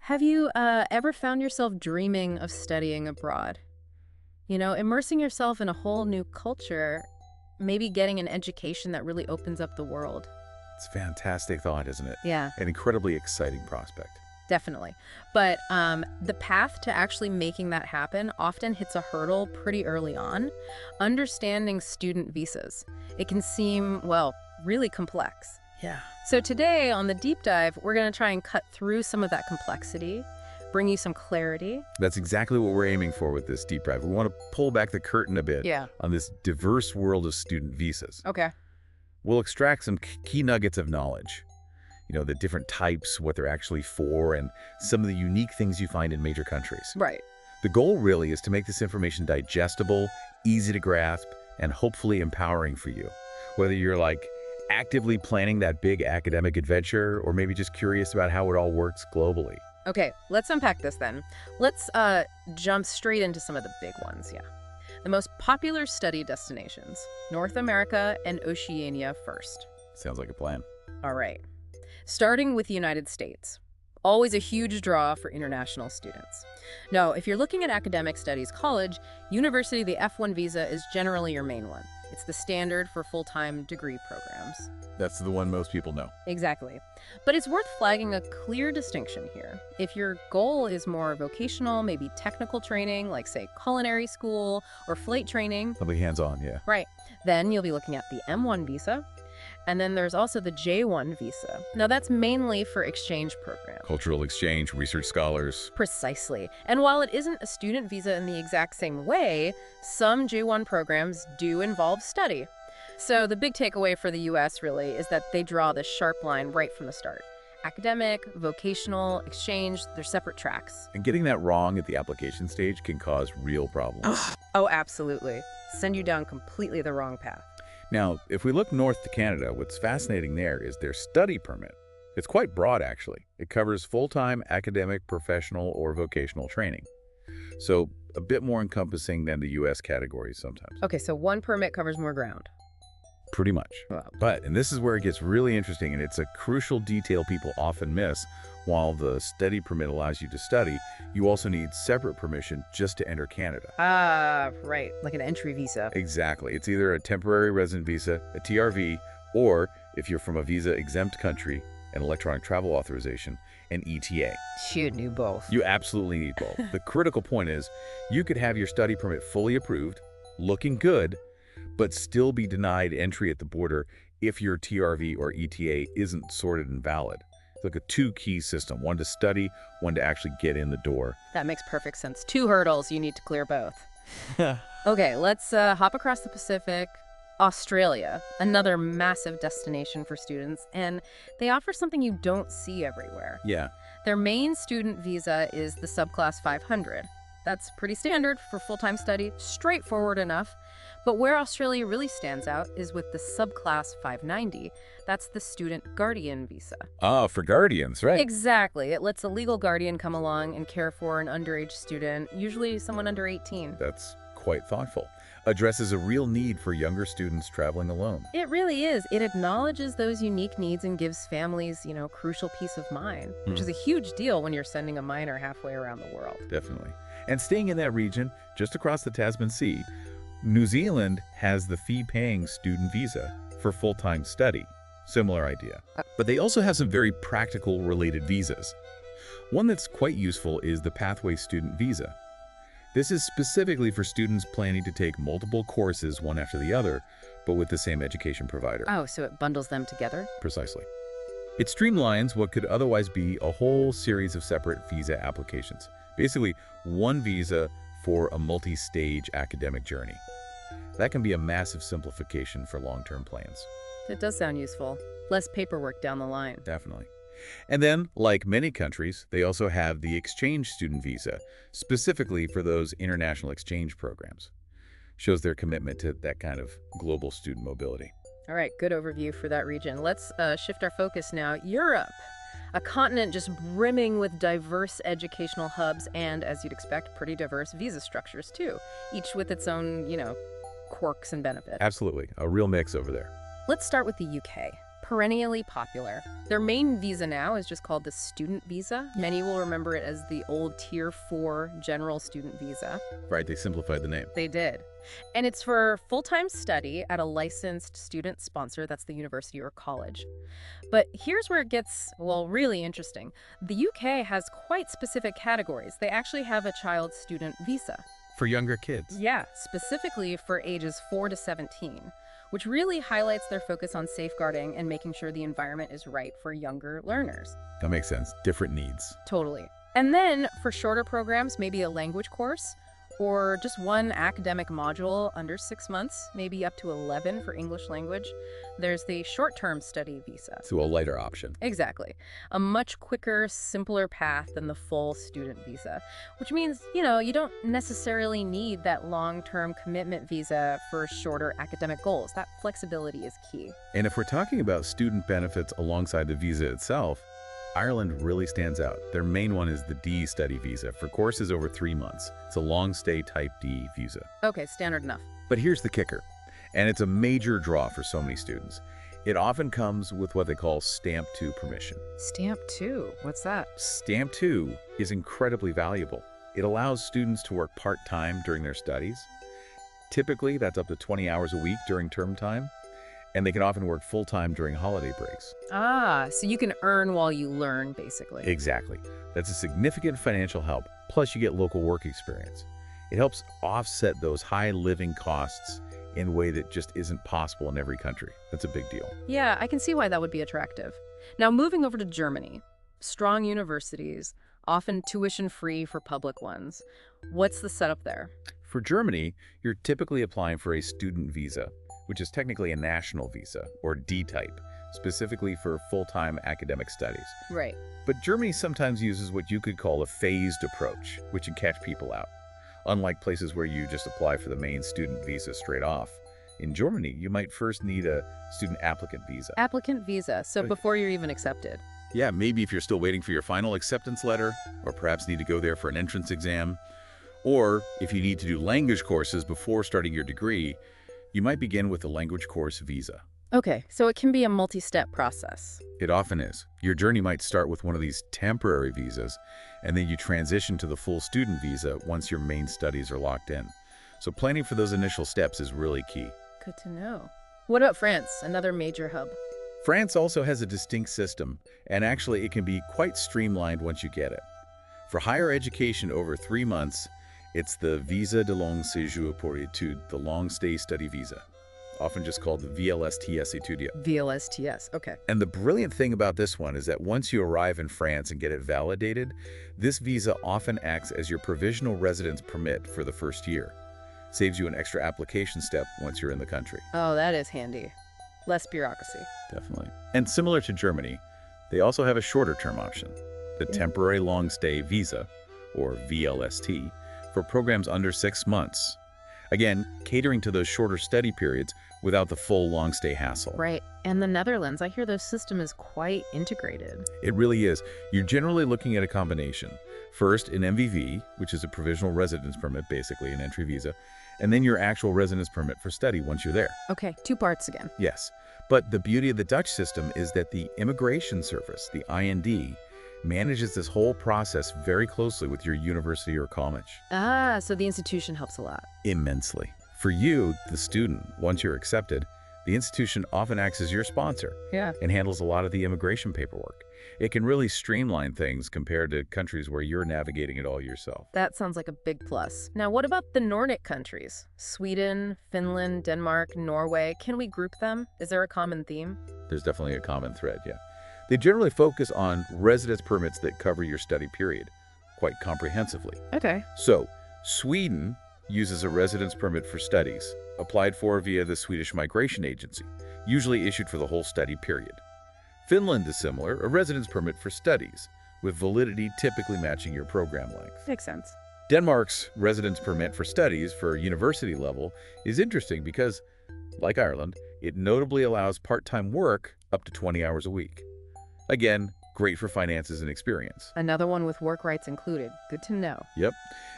Have you ever found yourself dreaming of studying abroad? Immersing yourself in a whole new culture, maybe getting an education that really opens up the world. It's a fantastic thought, isn't it? Yeah, An incredibly exciting prospect. definitely. But the path to actually making that happen often hits a hurdle pretty early on. Understanding student visas. It can seem, well, really complex. Yeah. So today on the deep dive, we're going to try and cut through some of that complexity, bring you some clarity. That's exactly what we're aiming for with this deep dive. We want to pull back the curtain a bit Yeah. on this diverse world of student visas. Okay. We'll extract some key nuggets of knowledge. The different types, what they're actually for, and some of the unique things you find in major countries. Right. The goal really is to make this information digestible, easy to grasp, and hopefully empowering for you. Whether you're actively planning that big academic adventure or maybe just curious about how it all works globally. Okay, let's unpack this then. Let's jump straight into some of the big ones, yeah. The most popular study destinations, North America and Oceania first. Sounds like a plan. All right. Starting with the United States. Always a huge draw for international students. Now, if you're looking at academic studies college, university, the F1 visa is generally your main one. It's the standard for full-time degree programs. That's the one most people know. Exactly. But it's worth flagging a clear distinction here. If your goal is more vocational, maybe technical training, like, say, culinary school or flight training. Something hands-on, yeah. Right. Then you'll be looking at the M1 visa. And then there's also the J1 visa. Now, that's mainly for exchange programs. Cultural exchange, research scholars. Precisely. And while it isn't a student visa in the exact same way, some J1 programs do involve study. So the big takeaway for the U.S. really is that they draw this sharp line right from the start. Academic, vocational, exchange, they're separate tracks. And getting that wrong at the application stage can cause real problems. Oh, absolutely. Send you down completely the wrong path. Now, if we look north to Canada, what's fascinating there is their study permit. It's quite broad, actually. It covers full-time academic, professional, or vocational training. So a bit more encompassing than the U.S. categories sometimes. Okay, so one permit covers more ground. Pretty much. Wow. But, and this is where it gets really interesting, and it's a crucial detail people often miss. While the study permit allows you to study, you also need separate permission just to enter Canada. Ah, right, like an entry visa. Exactly. It's either a temporary resident visa, a TRV, or, if you're from a visa-exempt country, an electronic travel authorization, an ETA. Shoot, knew both. You absolutely need both. The critical point is, you could have your study permit fully approved, looking good, but still be denied entry at the border if your TRV or ETA isn't sorted and valid. It's like a two-key system, one to study, one to actually get in the door. That makes perfect sense. Two hurdles, you need to clear both. Okay, let's hop across the Pacific. Australia, another massive destination for students, and they offer something you don't see everywhere. Yeah. Their main student visa is the subclass 500. That's pretty standard for full-time study, straightforward enough. But where Australia really stands out is with the subclass 590. That's the student guardian visa. Ah, for guardians, right? Exactly. It lets a legal guardian come along and care for an underage student, usually someone under 18. That's quite thoughtful. Addresses a real need for younger students traveling alone. It really is. It acknowledges those unique needs and gives families, crucial peace of mind, which is a huge deal when you're sending a minor halfway around the world. Definitely. And staying in that region, just across the Tasman Sea, New Zealand has the fee-paying student visa for full-time study. Similar idea. But they also have some very practical related visas. One that's quite useful is the Pathway Student Visa. This is specifically for students planning to take multiple courses one after the other, but with the same education provider. Oh, so it bundles them together? Precisely. It streamlines what could otherwise be a whole series of separate visa applications. Basically, one visa for a multi-stage academic journey. That can be a massive simplification for long-term plans. It does sound useful. Less paperwork down the line. Definitely. And then, like many countries, they also have the exchange student visa, specifically for those international exchange programs. Shows their commitment to that kind of global student mobility. All right, good overview for that region. Let's shift our focus now. Europe, a continent just brimming with diverse educational hubs and, as you'd expect, pretty diverse visa structures too, each with its own, quirks and benefits. Absolutely. A real mix over there. Let's start with the UK. perennially popular. Their main visa now is just called the student visa. Many will remember it as the old Tier 4 general student visa. Right, they simplified the name. They did. And it's for full-time study at a licensed student sponsor, that's the university or college. But here's where it gets, well, really interesting. The UK has quite specific categories. They actually have a child student visa. For younger kids. Yeah, specifically for ages 4 to 17, which really highlights their focus on safeguarding and making sure the environment is right for younger learners. That makes sense. Different needs. Totally. And then for shorter programs, maybe a language course, or just one academic module under 6 months, maybe up to 11 for English language, there's the short-term study visa. So a lighter option. Exactly. A much quicker, simpler path than the full student visa, which means, you don't necessarily need that long-term commitment visa for shorter academic goals. That flexibility is key. And if we're talking about student benefits alongside the visa itself, Ireland really stands out. Their main one is the D study visa for courses over 3 months. It's a long stay type D visa. Okay, standard enough. But here's the kicker, and it's a major draw for so many students. It often comes with what they call Stamp 2 permission. Stamp 2? What's that? Stamp 2 is incredibly valuable. It allows students to work part-time during their studies. Typically, that's up to 20 hours a week during term time, and they can often work full-time during holiday breaks. Ah, so you can earn while you learn, basically. Exactly. That's a significant financial help, plus you get local work experience. It helps offset those high living costs in a way that just isn't possible in every country. That's a big deal. Yeah, I can see why that would be attractive. Now, moving over to Germany. Strong universities, often tuition-free for public ones. What's the setup there? For Germany, you're typically applying for a student visa, which is technically a national visa, or D-type, specifically for full-time academic studies. Right. But Germany sometimes uses what you could call a phased approach, which can catch people out. Unlike places where you just apply for the main student visa straight off, in Germany, you might first need a student applicant visa. Applicant visa, so before you're even accepted. Yeah, maybe if you're still waiting for your final acceptance letter, or perhaps need to go there for an entrance exam, or if you need to do language courses before starting your degree, you might begin with a language course visa. Okay, so it can be a multi-step process. It often is. Your journey might start with one of these temporary visas, and then you transition to the full student visa once your main studies are locked in. So planning for those initial steps is really key. Good to know. What about France, another major hub? France also has a distinct system, and actually it can be quite streamlined once you get it. For higher education over 3 months, it's the Visa de long séjour pour études, the long stay study visa, often just called the VLSTS étudiant. VLSTS, okay. And the brilliant thing about this one is that once you arrive in France and get it validated, this visa often acts as your provisional residence permit for the first year. Saves you an extra application step once you're in the country. Oh, that is handy. Less bureaucracy. Definitely. And similar to Germany, they also have a shorter term option, the temporary long stay visa, or VLST, for programs under 6 months. Again, catering to those shorter study periods without the full long stay hassle. Right. And the Netherlands, I hear their system is quite integrated. It really is. You're generally looking at a combination. First, an MVV, which is a provisional residence permit, basically an entry visa, and then your actual residence permit for study once you're there. Okay, 2 parts again. Yes. But the beauty of the Dutch system is that the immigration service, the IND, manages this whole process very closely with your university or college. Ah, so the institution helps a lot. Immensely. For you, the student, once you're accepted, the institution often acts as your sponsor and handles a lot of the immigration paperwork. It can really streamline things compared to countries where you're navigating it all yourself. That sounds like a big plus. Now, what about the Nordic countries? Sweden, Finland, Denmark, Norway. Can we group them? Is there a common theme? There's definitely a common thread, yeah. They generally focus on residence permits that cover your study period quite comprehensively. Okay. So, Sweden uses a residence permit for studies, applied for via the Swedish Migration Agency, usually issued for the whole study period. Finland is similar, a residence permit for studies, with validity typically matching your program length. Makes sense. Denmark's residence permit for studies for university level is interesting because, like Ireland, it notably allows part-time work up to 20 hours a week. Again, great for finances and experience. Another one with work rights included. Good to know. Yep.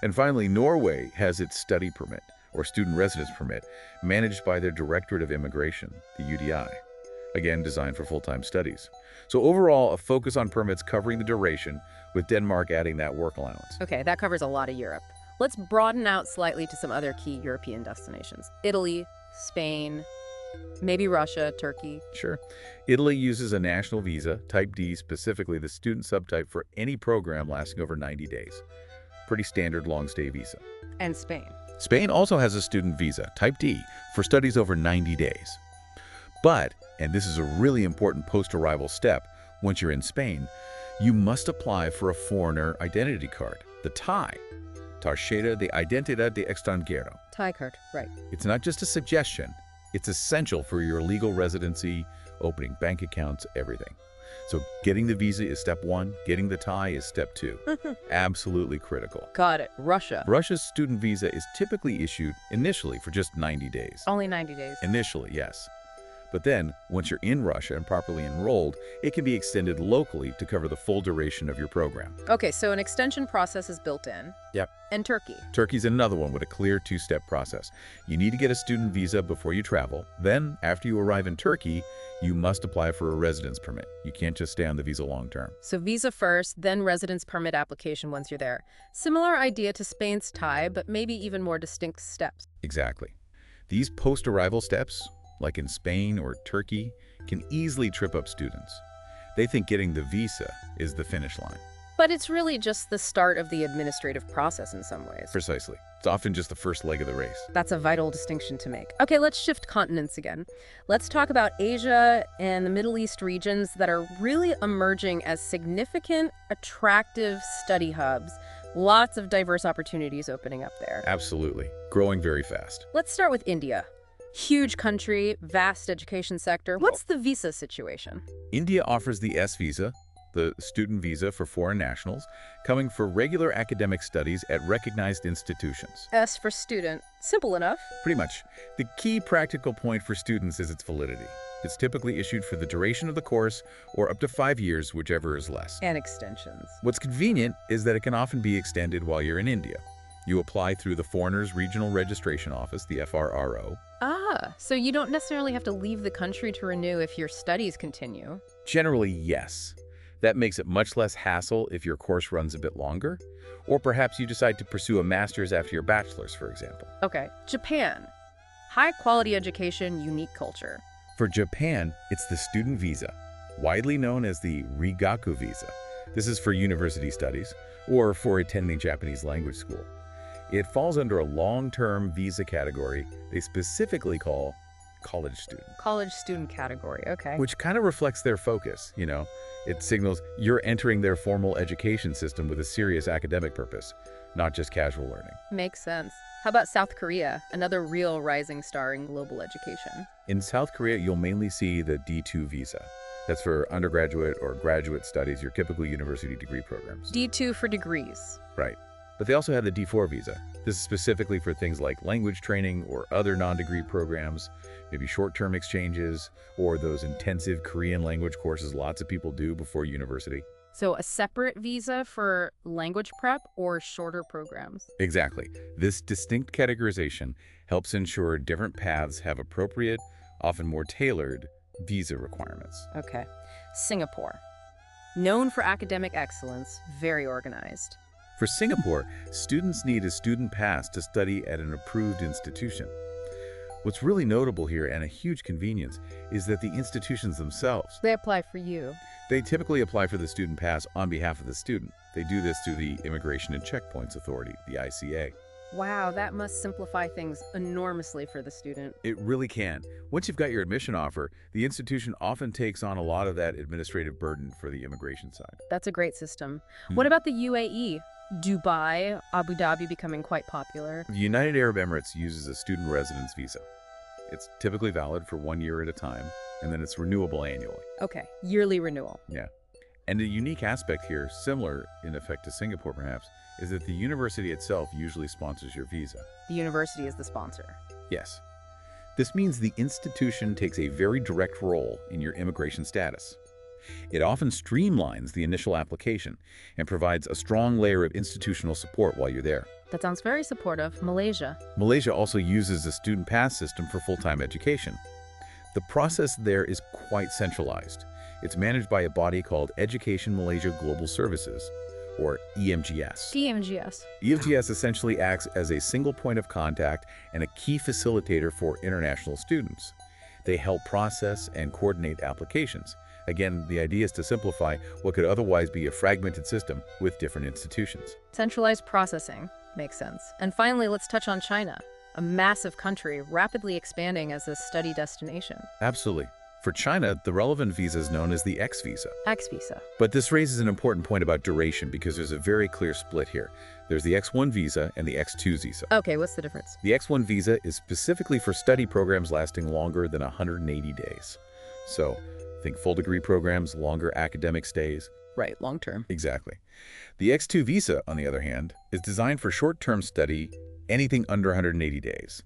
And finally, Norway has its study permit, or student residence permit, managed by their Directorate of Immigration, the UDI. again designed for full-time studies. So overall, a focus on permits covering the duration, with Denmark adding that work allowance. Okay, that covers a lot of Europe. Let's broaden out slightly to some other key European destinations. Italy, Spain, maybe Russia, Turkey. Sure. Italy uses a national visa, Type D, specifically the student subtype for any program lasting over 90 days. Pretty standard long-stay visa. And Spain. Spain also has a student visa, Type D, for studies over 90 days. But, and this is a really important post-arrival step, once you're in Spain, you must apply for a foreigner identity card, the TIE, Tarjeta de Identidad de Extranjero. TIE card, right. It's not just a suggestion, it's essential for your legal residency, opening bank accounts, everything. So getting the visa is step 1, getting the TIE is step 2. Absolutely critical. Got it. Russia. Russia's student visa is typically issued initially for just 90 days. Only 90 days. Initially, yes. But then, once you're in Russia and properly enrolled, it can be extended locally to cover the full duration of your program. Okay, so an extension process is built in. Yep. And Turkey. Turkey's another one with a clear 2-step process. You need to get a student visa before you travel. Then, after you arrive in Turkey, you must apply for a residence permit. You can't just stay on the visa long term. So visa first, then residence permit application once you're there. Similar idea to Spain's TIE, but maybe even more distinct steps. Exactly. These post-arrival steps, like in Spain or Turkey, can easily trip up students. They think getting the visa is the finish line. But it's really just the start of the administrative process in some ways. Precisely. It's often just the first leg of the race. That's a vital distinction to make. Okay, let's shift continents again. Let's talk about Asia and the Middle East regions that are really emerging as significant, attractive study hubs. Lots of diverse opportunities opening up there. Absolutely. Growing very fast. Let's start with India. Huge country, vast education sector. What's the visa situation? India offers the S visa, the student visa for foreign nationals, coming for regular academic studies at recognized institutions. S for student. Simple enough. Pretty much. The key practical point for students is its validity. It's typically issued for the duration of the course or up to 5 years, whichever is less. And extensions. What's convenient is that it can often be extended while you're in India. You apply through the Foreigners Regional Registration Office, the FRRO. Ah, so you don't necessarily have to leave the country to renew if your studies continue. Generally, yes. That makes it much less hassle if your course runs a bit longer, or perhaps you decide to pursue a master's after your bachelor's, for example. Okay, Japan. High-quality education, unique culture. For Japan, it's the student visa, widely known as the Rigaku visa. This is for university studies, or for attending Japanese language school. It falls under a long-term visa category they specifically call college student. College student category, okay. Which kind of reflects their focus, you know. It signals you're entering their formal education system with a serious academic purpose, not just casual learning. Makes sense. How about South Korea, another real rising star in global education? In South Korea, you'll mainly see the D2 visa. That's for undergraduate or graduate studies, your typical university degree programs. D2 for degrees. Right. But they also have the D4 visa. This is specifically for things like language training or other non-degree programs, maybe short-term exchanges, or those intensive Korean language courses lots of people do before university. So a separate visa for language prep or shorter programs? Exactly. This distinct categorization helps ensure different paths have appropriate, often more tailored, visa requirements. Okay. Singapore. Known for academic excellence, very organized. For Singapore, students need a student pass to study at an approved institution. What's really notable here, and a huge convenience, is that the institutions themselves, They apply for you. they typically apply for the student pass on behalf of the student. They do this through the Immigration and Checkpoints Authority, the ICA. Wow, that must simplify things enormously for the student. It really can. Once you've got your admission offer, the institution often takes on a lot of that administrative burden for the immigration side. That's a great system. What about the UAE? Dubai, Abu Dhabi becoming quite popular. The United Arab Emirates uses a student residence visa. It's typically valid for 1 year at a time, and then it's renewable annually. Okay, yearly renewal. Yeah. And a unique aspect here, similar in effect to Singapore perhaps, is that the university itself usually sponsors your visa. The university is the sponsor. Yes. This means the institution takes a very direct role in your immigration status. It often streamlines the initial application and provides a strong layer of institutional support while you're there. That sounds very supportive. Malaysia. Malaysia also uses a student pass system for full-time education. The process there is quite centralized. It's managed by a body called Education Malaysia Global Services, or EMGS. EMGS. EMGS essentially acts as a single point of contact and a key facilitator for international students. They help process and coordinate applications. Again, the idea is to simplify what could otherwise be a fragmented system with different institutions. Centralized processing. Makes sense. And finally, let's touch on China, a massive country rapidly expanding as a study destination. Absolutely. For China, the relevant visa is known as the X visa. X visa. But this raises an important point about duration because there's a very clear split here. There's the X1 visa and the X2 visa. Okay, what's the difference? The X1 visa is specifically for study programs lasting longer than 180 days. So, think full degree programs, longer academic stays. Right, long term. Exactly. The X2 visa, on the other hand, is designed for short-term study, anything under 180 days.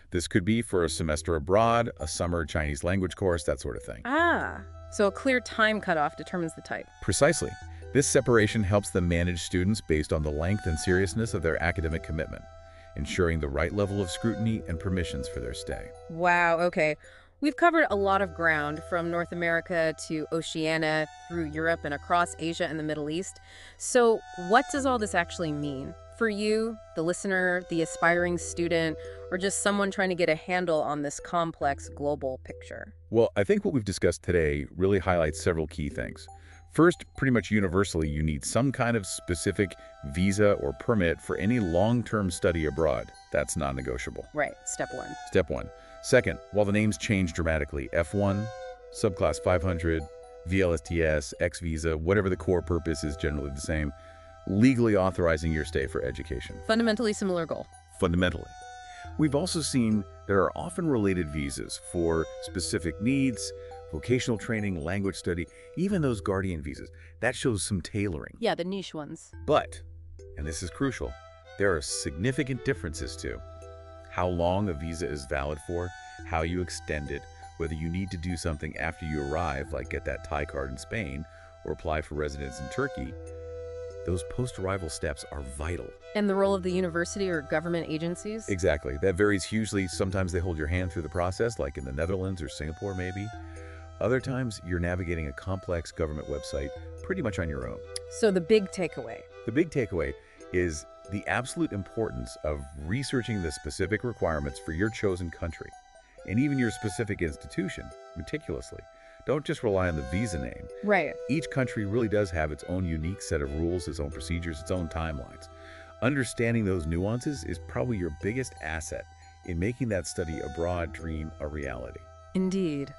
This could be for a semester abroad, a summer Chinese language course, that sort of thing. Ah, so a clear time cutoff determines the type. Precisely. This separation helps them manage students based on the length and seriousness of their academic commitment, ensuring the right level of scrutiny and permissions for their stay. Wow, okay. We've covered a lot of ground from North America to Oceania, through Europe and across Asia and the Middle East. So what does all this actually mean? For you, the listener, the aspiring student, or just someone trying to get a handle on this complex global picture? Well, I think what we've discussed today really highlights several key things. First, pretty much universally, you need some kind of specific visa or permit for any long-term study abroad. That's non-negotiable. Right, step one. Step one. Second, while the names change dramatically, F1, subclass 500, VLSTS, X visa, whatever the core purpose is generally the same, legally authorizing your stay for education. Fundamentally similar goal. Fundamentally. We've also seen there are often related visas for specific needs, vocational training, language study, even those guardian visas. That shows some tailoring. Yeah, the niche ones. But, and this is crucial, there are significant differences too. How long a visa is valid for, how you extend it, whether you need to do something after you arrive, like get that Thai card in Spain, or apply for residence in Turkey. Those post-arrival steps are vital. And the role of the university or government agencies? Exactly. That varies hugely. Sometimes they hold your hand through the process, like in the Netherlands or Singapore maybe. Other times, you're navigating a complex government website pretty much on your own. So the big takeaway. The big takeaway is the absolute importance of researching the specific requirements for your chosen country, and even your specific institution, meticulously. Don't just rely on the visa name. Right. Each country really does have its own unique set of rules, its own procedures, its own timelines. Understanding those nuances is probably your biggest asset in making that study abroad dream a reality. Indeed.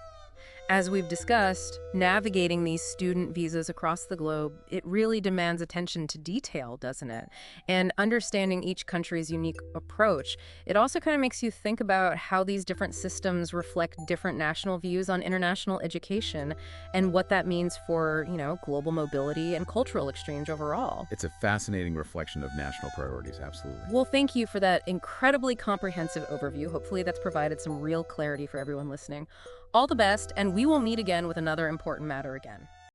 As we've discussed, navigating these student visas across the globe, it really demands attention to detail, doesn't it? And understanding each country's unique approach, it also kind of makes you think about how these different systems reflect different national views on international education and what that means for, global mobility and cultural exchange overall. It's a fascinating reflection of national priorities, absolutely. Well, thank you for that incredibly comprehensive overview. Hopefully that's provided some real clarity for everyone listening. All the best, and we will meet again with another important matter again.